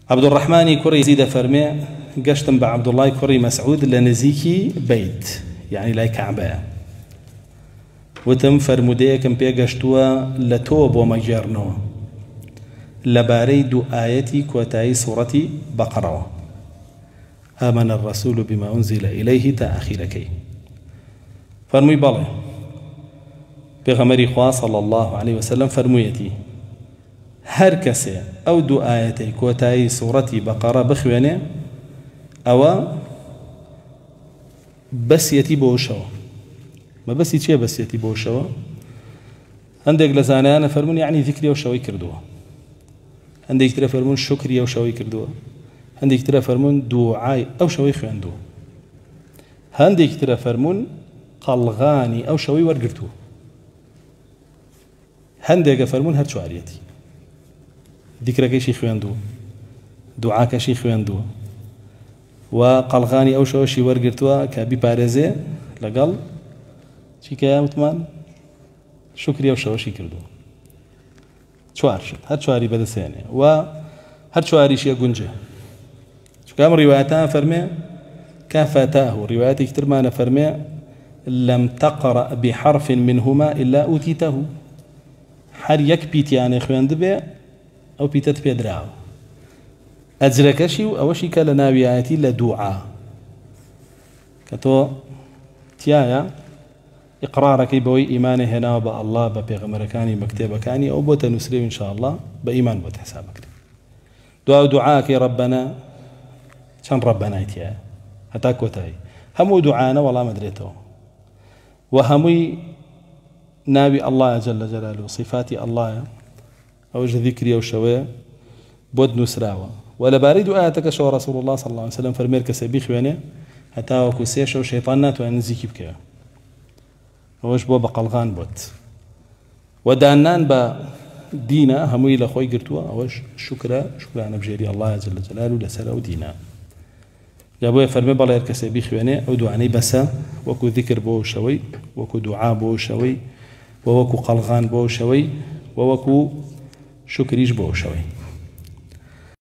عبد الرحمن كري يزيد فرمي قشتم بعبد الله كري مسعود لنزيكي بيت يعني لا كعبة وتم فرموديكم بيقشتوا لتوب ومجرنوا لباري دو آيتي كوتاي سورة بقرة آمن الرسول بما أنزل إليه تأخيركي فرمي بالله بغمري خواه صلى الله عليه وسلم فرميتي هر كسي أو دو آيتي كوتاي سورة بقرة بخواني أو بس يتي بوشوا ما بس يتي بس يتي بوشوا عندك لزانا أنا فرمون يعني ذكري وشوي كردوه عندك ترى فرمون شكري وشوي كردوه عندك ترى فرمون دعاء أو شوي خواندوه عندك ترى فرمون قلغاني أو شوي ورقرتوه عندك فرمون هر شواريتي ذكرك شي خواندوه دعاك شي خواندوه وقلغاني أو شوي ورقرتوه كابي بارزة لقل شي كيا متمان شكري أو شوي كردوه شوار شد هر شواري بدا سيني وهر شواري شي قنجه شو كام رواياتان فرمي كافتاه روايات كتير ما فرمي لم تقرأ بحرف منهما إلا أوتيته حر يك بيت يعني خوان دبي أو بيتت بيدراو أجركشي أو شي كلا ناوياتي لدعاء كتو تيايا إقرارك بوي إيمانه هنا بالله ببيغمركاني مكتبكاني أو بوت نسري إن شاء الله بإيمان بوت حسابك دعاك يا ربنا شان ربنا يتيا هتاك وتاي همو دعانا والله ما دريته وهمي نابي الله جل جلاله صفاتي الله أو ذكري أو شوية بود نسراوة ولا بارد آياتك شو رسول الله صلى الله عليه وسلم فرمير كسبيخ يعني هتاوكو سيش وشيطانات وأنزيكي بكيه وش بو بقلغان بوت ودانان با دينا هموي لخوي قرتوا اوش شكرا انا بجيري الله جل جلاله لسلا ودينا جابوا فرمي بالله يركسي بيخواني او دعاني بس وكو ذكر بو شوي وكو دعاء بو شوي وكو قلغان بو شوي وكو شكريش بو شوي